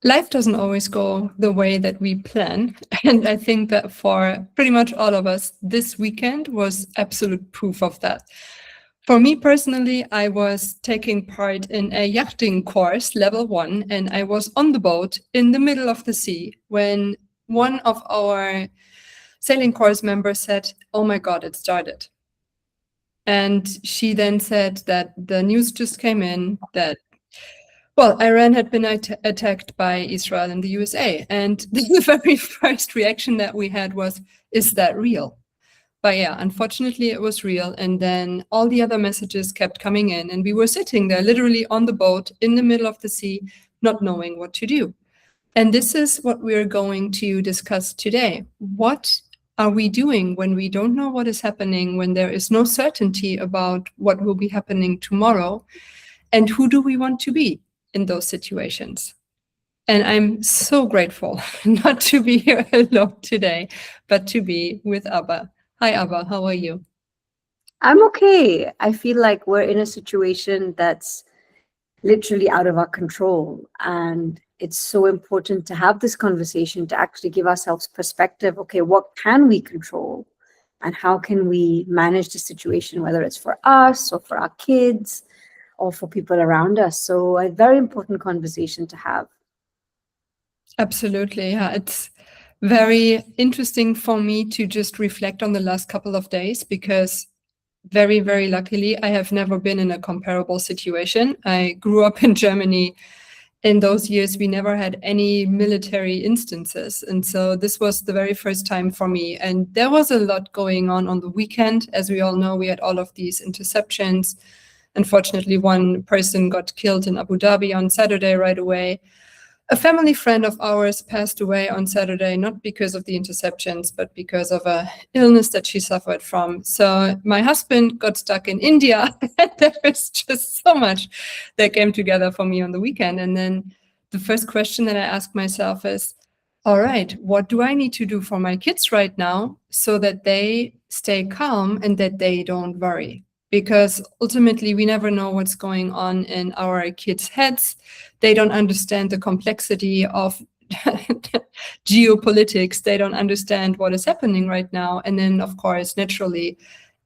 Life doesn't always go the way that we plan. And I think that for pretty much all of us, this weekend was absolute proof of that. For me personally, I was taking part in a yachting course, level 1, and I was on the boat in the middle of the sea when one of our sailing course members said, "Oh my God, it started." And she then said that the news just came in that, well, Iran had been attacked by Israel and the USA. And the very first reaction that we had was, is that real? But yeah, unfortunately, it was real. And then all the other messages kept coming in. And we were sitting there literally on the boat in the middle of the sea, not knowing what to do. And this is what we're going to discuss today. What are we doing when we don't know what is happening, when there is no certainty about what will be happening tomorrow? And who do we want to be in those situations? And I'm so grateful not to be here alone today, but to be with Abba. Hi, Abba. How are you? I'm okay. I feel like we're in a situation that's literally out of our control. And it's so important to have this conversation to actually give ourselves perspective. Okay, what can we control? And how can we manage the situation, whether it's for us or for our kids or for people around us? So, a very important conversation to have. Absolutely. Yeah, it's very interesting for me to just reflect on the last couple of days because very, very luckily, I have never been in a comparable situation. I grew up in Germany. In those years, we never had any military instances. And so this was the very first time for me. And there was a lot going on the weekend. As we all know, we had all of these interceptions. Unfortunately, one person got killed in Abu Dhabi on Saturday right away. A family friend of ours passed away on Saturday, not because of the interceptions, but because of a illness that she suffered from. So my husband got stuck in India. And there was just so much that came together for me on the weekend. And then the first question that I asked myself is, all right, what do I need to do for my kids right now so that they stay calm and that they don't worry? Because ultimately, we never know what's going on in our kids' heads. They don't understand the complexity of geopolitics. They don't understand what is happening right now. And then, of course, naturally,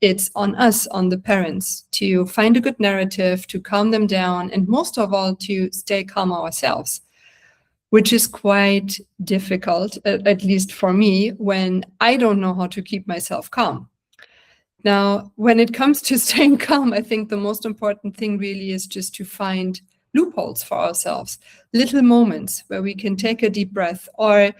it's on us, on the parents, to find a good narrative, to calm them down, and most of all, to stay calm ourselves, which is quite difficult, at least for me, when I don't know how to keep myself calm. Now, when it comes to staying calm, I think the most important thing really is just to find loopholes for ourselves, little moments where we can take a deep breath, or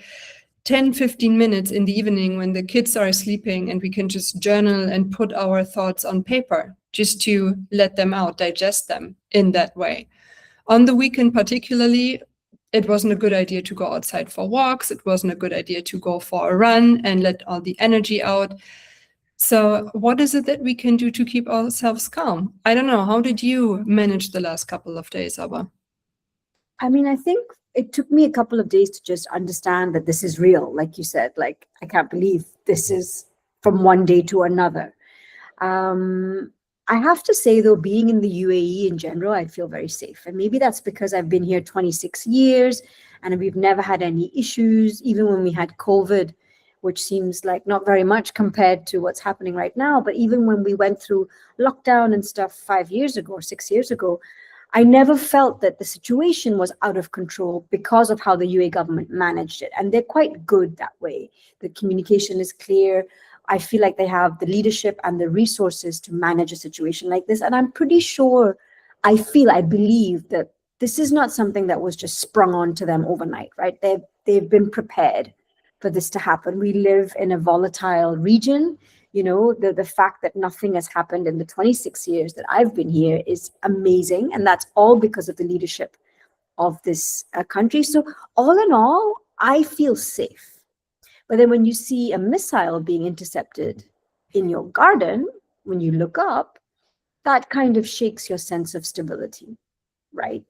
10, 15 minutes in the evening when the kids are sleeping and we can just journal and put our thoughts on paper just to let them out, digest them in that way. On the weekend particularly, it wasn't a good idea to go outside for walks. It wasn't a good idea to go for a run and let all the energy out. So what is it that we can do to keep ourselves calm? I don't know. How did you manage the last couple of days, Abba? I mean, I think it took me a couple of days to just understand that this is real. Like you said, like, I can't believe this is from one day to another. I have to say, though, being in the UAE in general, I feel very safe. And maybe that's because I've been here 26 years and we've never had any issues, even when we had COVID, which seems like not very much compared to what's happening right now. But even when we went through lockdown and stuff 5 years ago or 6 years ago, I never felt that the situation was out of control because of how the UAE government managed it. And they're quite good that way. The communication is clear. I feel like they have the leadership and the resources to manage a situation like this. And I'm pretty sure, I believe that this is not something that was just sprung onto them overnight, right? They've been prepared for this to happen. We live in a volatile region. You know, the fact that nothing has happened in the 26 years that I've been here is amazing. And that's all because of the leadership of this country. So all in all, I feel safe. But then when you see a missile being intercepted in your garden, when you look up, that kind of shakes your sense of stability, right?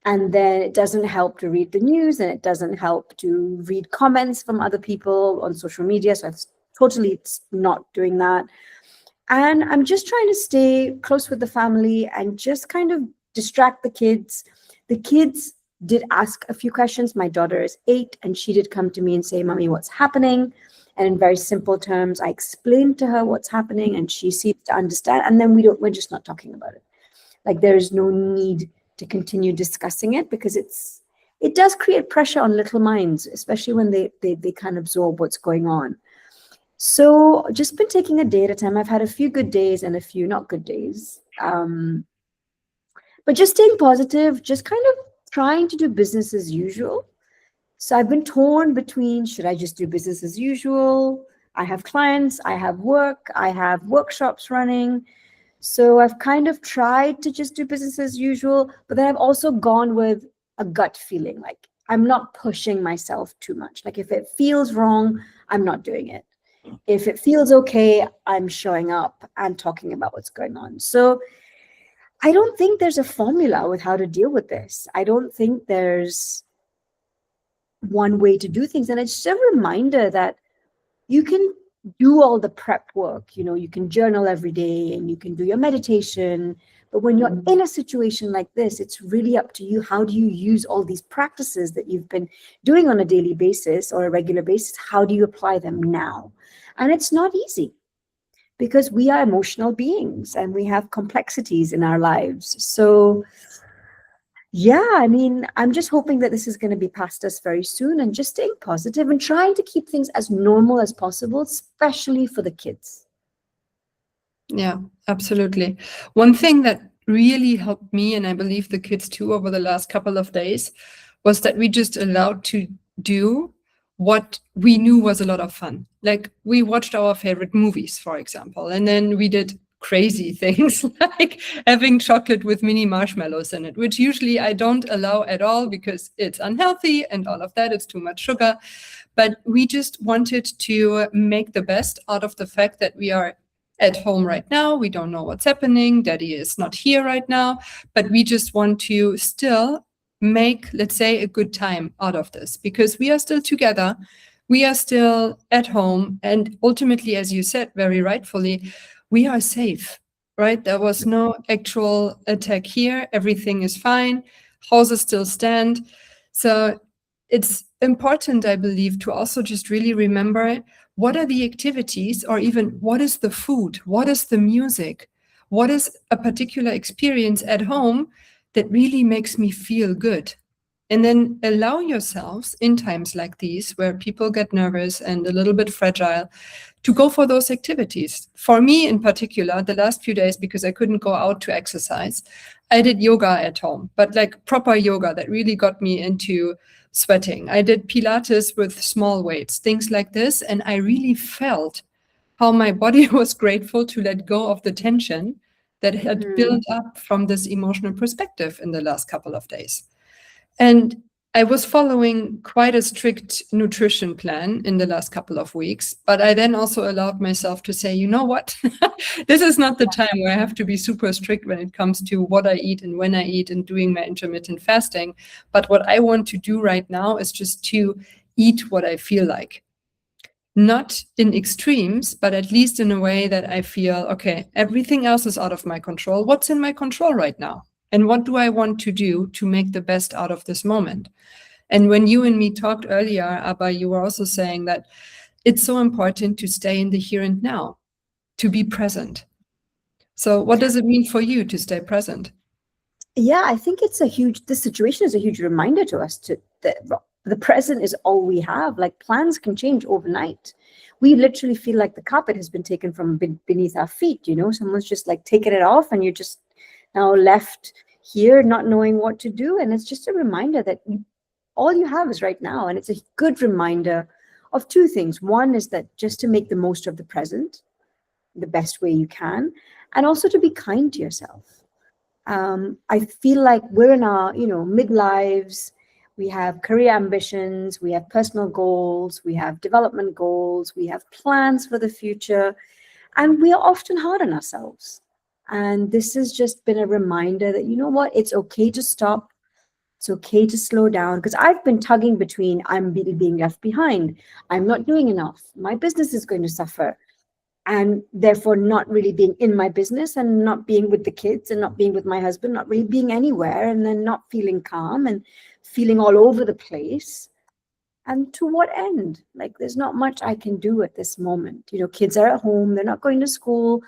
And then it doesn't help to read the news, and it doesn't help to read comments from other people on social media. So I've totally not doing that. And I'm just trying to stay close with the family and just kind of distract the kids. The kids did ask a few questions. My daughter is 8, and she did come to me and say, "Mommy, what's happening?" And in very simple terms, I explained to her what's happening, and she seems to understand. And then we're just not talking about it. Like, there is no need to continue discussing it, because it does create pressure on little minds, especially when they can't absorb what's going on. So just been taking a day at a time. I've had a few good days and a few not good days. But just staying positive, just kind of trying to do business as usual. So I've been torn between, should I just do business as usual? I have clients, I have work, I have workshops running. So I've kind of tried to just do business as usual, but then I've also gone with a gut feeling. Like, I'm not pushing myself too much. Like, if it feels wrong, I'm not doing it. If it feels okay, I'm showing up and talking about what's going on. So I don't think there's a formula with how to deal with this. I don't think there's one way to do things. And it's just a reminder that you can do all the prep work. You can journal every day and you can do your meditation. But when you're in a situation like this, it's really up to you. How do you use all these practices that you've been doing on a daily basis or a regular basis? How do you apply them now? And it's not easy, because we are emotional beings and we have complexities in our lives. So yeah, I mean, I'm just hoping that this is going to be past us very soon, and just staying positive and trying to keep things as normal as possible, especially for the kids. Yeah, absolutely. One thing that really helped me, and I believe the kids too, over the last couple of days, was that we just allowed to do what we knew was a lot of fun. Like, we watched our favorite movies, for example, and then we did crazy things like having chocolate with mini marshmallows in it, which usually I don't allow at all because it's unhealthy and all of that. It's too much sugar. But we just wanted to make the best out of the fact that we are at home right now. We don't know what's happening. Daddy is not here right now, but we just want to still make, let's say, a good time out of this, because we are still together. We are still at home. And ultimately, as you said, very rightfully, we are safe, right? There was no actual attack here. Everything is fine. Houses still stand. So it's important, I believe, to also just really remember, what are the activities, or even what is the food? What is the music? What is a particular experience at home that really makes me feel good? And then allow yourselves in times like these, where people get nervous and a little bit fragile, to go for those activities. For me in particular, the last few days, because I couldn't go out to exercise, I did yoga at home, but like proper yoga that really got me into sweating. I did Pilates with small weights, things like this. And I really felt how my body was grateful to let go of the tension that had built up from this emotional perspective in the last couple of days. And I was following quite a strict nutrition plan in the last couple of weeks, but I then also allowed myself to say, you know what, this is not the time where I have to be super strict when it comes to what I eat and when I eat and doing my intermittent fasting. But what I want to do right now is just to eat what I feel like. Not in extremes, but at least in a way that I feel, okay, everything else is out of my control. What's in my control right now? And what do I want to do to make the best out of this moment? And when you and me talked earlier, Abba, you were also saying that it's so important to stay in the here and now, to be present. So what does it mean for you to stay present? Yeah, I think this situation is a huge reminder to us that the present is all we have. Like, plans can change overnight. We literally feel like the carpet has been taken from beneath our feet. Someone's just like taken it off, and you're just now left here not knowing what to do. And it's just a reminder that all you have is right now. And it's a good reminder of two things. One is that just to make the most of the present the best way you can, and also to be kind to yourself. I feel like we're in our, midlives. We have career ambitions, we have personal goals, we have development goals, we have plans for the future, and we are often hard on ourselves. And this has just been a reminder that, you know what, it's okay to stop. It's okay to slow down, because I've been tugging between, I'm being left behind, I'm not doing enough, my business is going to suffer. and therefore not really being in my business and not being with the kids and not being with my husband, not really being anywhere, and then not feeling calm and feeling all over the place. And to what end? Like, there's not much I can do at this moment. You know, kids are at home, they're not going to school.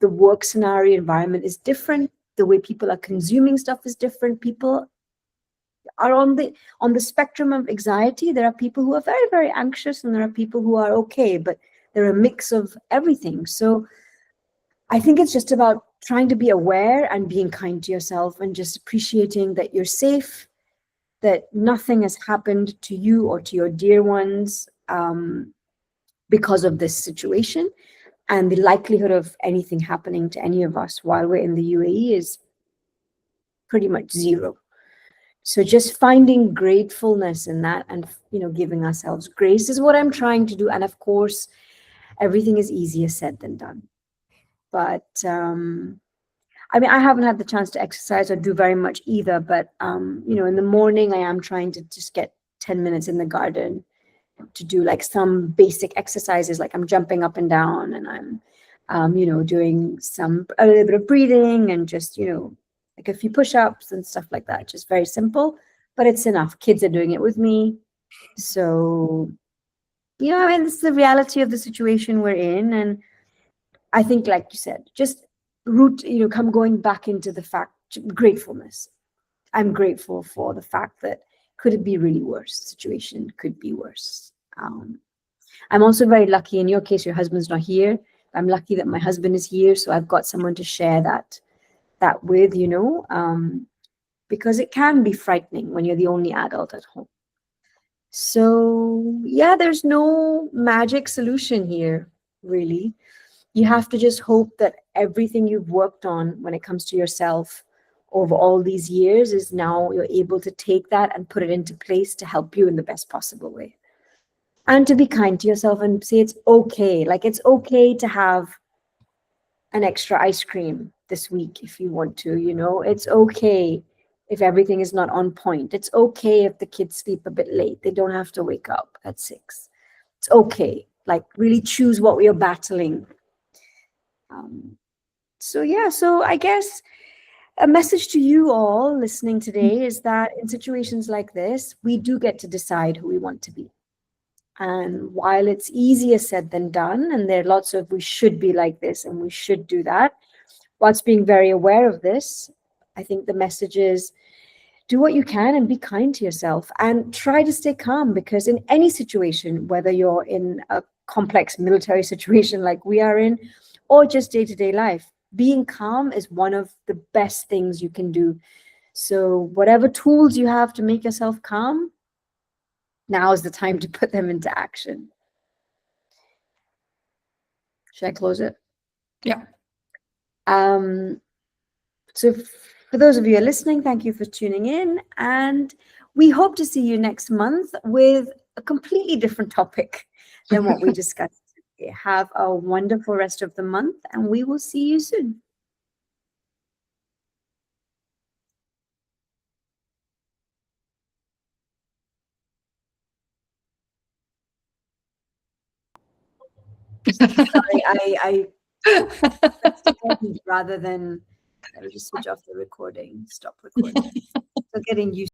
The work scenario environment is different. The way people are consuming stuff is different. People are on the spectrum of anxiety. There are people who are very, very anxious, and there are people who are okay, but they're a mix of everything. So I think it's just about trying to be aware and being kind to yourself and just appreciating that you're safe, that nothing has happened to you or to your dear ones because of this situation. And the likelihood of anything happening to any of us while we're in the UAE is pretty much zero. So just finding gratefulness in that, and, you know, giving ourselves grace is what I'm trying to do. And of course, everything is easier said than done. But I mean, I haven't had the chance to exercise or do very much either. But you know, in the morning, I am trying to just get 10 minutes in the garden to do like some basic exercises, like I'm jumping up and down, and I'm you know, doing a little bit of breathing, and just, you know, like a few push-ups and stuff like that. Just very simple, but it's enough. Kids are doing it with me. So, you know, I mean, it's the reality of the situation we're in. And I think, like you said, just come going back into the fact, gratefulness. I'm grateful for the fact that could it be really worse? The situation could be worse. I'm also very lucky. In your case, your husband's not here. I'm lucky that my husband is here, so I've got someone to share that with, you know, because it can be frightening when you're the only adult at home. So yeah, there's no magic solution here, really. You have to just hope that everything you've worked on when it comes to yourself over all these years is now you're able to take that and put it into place to help you in the best possible way. And to be kind to yourself and say it's okay. Like, it's okay to have an extra ice cream this week if you want to, you know. It's okay if everything is not on point. It's okay if the kids sleep a bit late. They don't have to wake up at 6. It's okay. Like, really choose what we are battling. So yeah, so I guess a message to you all listening today is that in situations like this, we do get to decide who we want to be. And while it's easier said than done, and there are lots of we should be like this and we should do that, whilst being very aware of this, I think the message is do what you can and be kind to yourself and try to stay calm, because in any situation, whether you're in a complex military situation like we are in, or just day-to-day life, being calm is one of the best things you can do. So whatever tools you have to make yourself calm, now is the time to put them into action. Should I close it? Yeah. So for those of you who are listening, thank you for tuning in. And we hope to see you next month with a completely different topic than what we discussed today. Have a wonderful rest of the month, and we will see you soon. Sorry, I rather than, I'll just switch off the recording, stop recording. So getting used